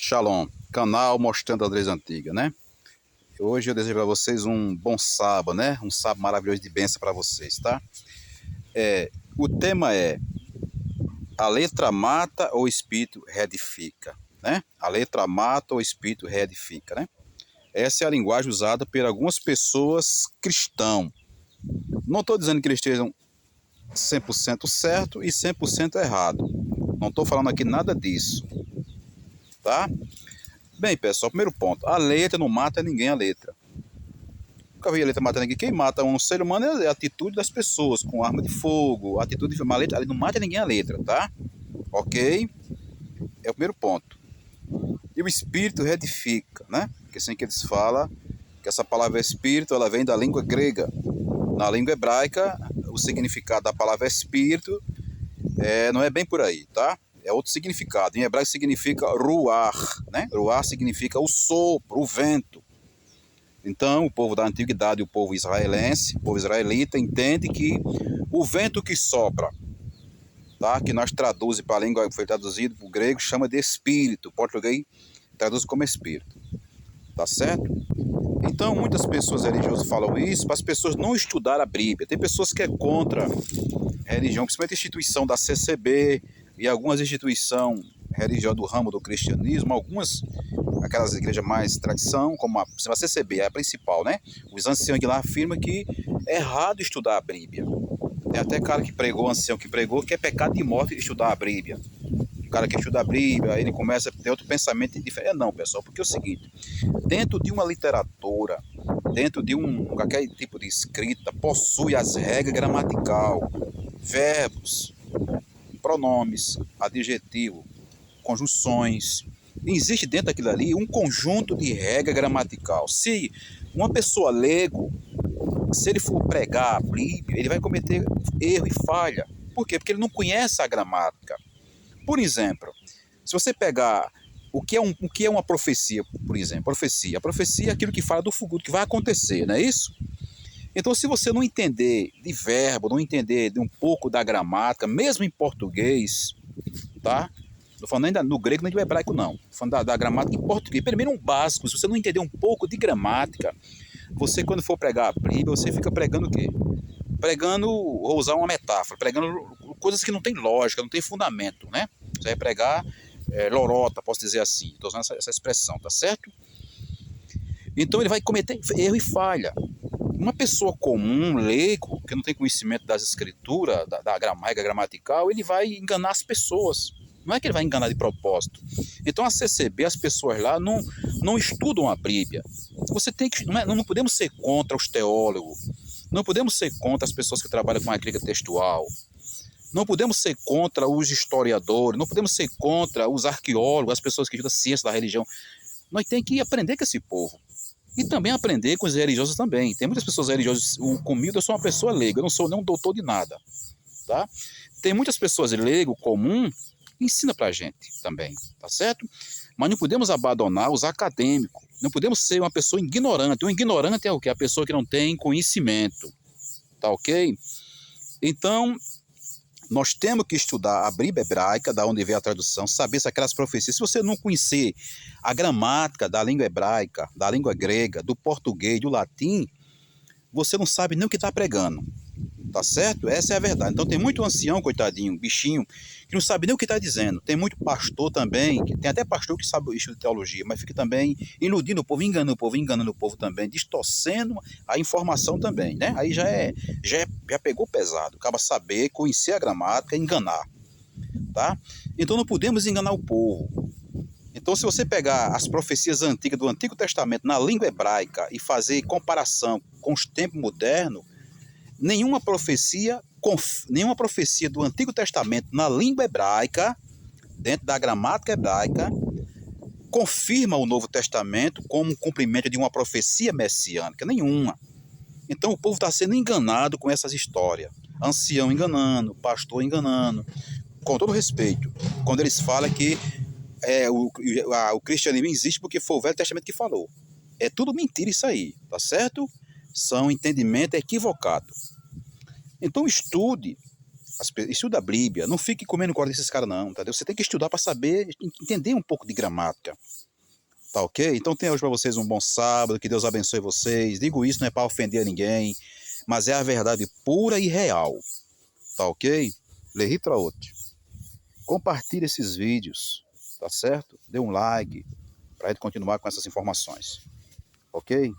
Shalom, canal Mostrando as Leis Antigas, né? Hoje eu desejo para vocês um bom sábado, né? Um sábado maravilhoso de bênção para vocês, tá? O tema é: a letra mata ou o espírito reedifica, né? A letra mata ou o espírito reedifica, né? Essa é a linguagem usada por algumas pessoas cristãs. Não estou dizendo que eles estejam 100% certo e 100% errado. Não estou falando aqui nada disso, tá? Bem, pessoal, primeiro ponto. A letra não mata ninguém, a letra. Nunca vi a letra matando ninguém. Quem mata um ser humano é a atitude das pessoas, com arma de fogo, a atitude de uma letra. Não mata ninguém a letra, tá? Ok? É o primeiro ponto. E o espírito reedifica, né? Porque assim que eles falam, que essa palavra espírito, ela vem da língua grega. Na língua hebraica, o significado da palavra espírito não é bem por aí, tá? É outro significado. Em hebraico significa ruar, né? Ruar significa o sopro, o vento. Então, o povo da antiguidade, o povo israelense, o povo israelita, entende que o vento que sopra, tá? Que nós traduzimos para a língua, foi traduzido para o grego, chama de espírito. O português traduz como espírito. Tá certo? Então, muitas pessoas religiosas falam isso para as pessoas não estudarem a Bíblia. Tem pessoas que é contra a religião, principalmente a instituição da CCB e algumas instituições religiosas do ramo do cristianismo, aquelas igrejas mais tradição, como a CCB, é a principal, né? Os anciãos de lá afirmam que é errado estudar a Bíblia. Tem até cara que pregou, ancião que pregou, que é pecado de morte estudar a Bíblia. O cara que estuda a Bíblia, ele começa a ter outro pensamento diferente. Não, pessoal, porque é o seguinte: dentro de uma literatura, dentro de qualquer tipo de escrita, possui as regras gramatical, verbos, pronomes, adjetivo, conjunções. Existe dentro daquilo ali um conjunto de regra gramatical. Se uma pessoa leigo, se ele for pregar a Bíblia, ele vai cometer erro e falha. Por quê? Porque ele não conhece a gramática. Por exemplo, se você pegar o que é uma profecia, por exemplo, a profecia é aquilo que fala do futuro, que vai acontecer, não é isso? Então, se você não entender de verbo, não entender de um pouco da gramática, mesmo em português, tá? Não falando nem no grego nem do hebraico, não. Estou falando da gramática em português. Primeiro, um básico. Se você não entender um pouco de gramática, você, quando for pregar a Bíblia, você fica pregando o quê? Pregando, vou usar uma metáfora, pregando coisas que não tem lógica, não tem fundamento, né? Você vai pregar lorota, posso dizer assim. Estou usando essa expressão, tá certo? Então, ele vai cometer erro e falha. Uma pessoa comum, leigo, que não tem conhecimento das escrituras, da regra gramatical, ele vai enganar as pessoas. Não é que ele vai enganar de propósito. Então, a CCB, as pessoas lá não estudam a Bíblia. Você tem que, não podemos ser contra os teólogos, não podemos ser contra as pessoas que trabalham com a crítica textual, não podemos ser contra os historiadores, não podemos ser contra os arqueólogos, as pessoas que estudam a ciência da religião. Nós temos que aprender com esse povo. E também aprender com os religiosos também. Tem muitas pessoas religiosas. Comigo, eu sou uma pessoa leiga, eu não sou nem um doutor de nada. Tá? Tem muitas pessoas leigo, comum, que ensina pra gente também, tá certo? Mas não podemos abandonar os acadêmicos. Não podemos ser uma pessoa ignorante. Um ignorante é o quê? A pessoa que não tem conhecimento. Tá ok? Então, nós temos que estudar a Bíblia hebraica, da onde vem a tradução, saber se aquelas profecias. Se você não conhecer a gramática da língua hebraica, da língua grega, do português, do latim, você não sabe nem o que está pregando. Tá certo? Essa é a verdade. Então tem muito ancião, coitadinho, bichinho, que não sabe nem o que está dizendo. Tem muito pastor também, tem até pastor que sabe o estudo de teologia, mas fica também iludindo o povo, enganando o povo também, distorcendo a informação também, né? Aí já pegou pesado. Acaba saber, conhecer a gramática, enganar, tá? Então não podemos enganar o povo. Então, se você pegar as profecias antigas do Antigo Testamento na língua hebraica e fazer comparação com os tempos modernos, nenhuma profecia do Antigo Testamento na língua hebraica, dentro da gramática hebraica, confirma o Novo Testamento como um cumprimento de uma profecia messiânica. Nenhuma. Então o povo está sendo enganado com essas histórias. Ancião enganando, pastor enganando. Com todo respeito, quando eles falam que o cristianismo existe porque foi o Velho Testamento que falou. É tudo mentira isso aí, tá certo? São entendimento equivocado. Então estude Estuda a Bíblia, não fique comendo corda desses caras não, entendeu? Você tem que estudar para saber, entender um pouco de gramática, tá ok? Então tenha hoje para vocês um bom sábado, que Deus abençoe vocês. Digo isso não é para ofender a ninguém, mas é a verdade pura e real, tá ok? Leritra outro. Compartilhe esses vídeos, tá certo? Dê um like para a gente continuar com essas informações, ok?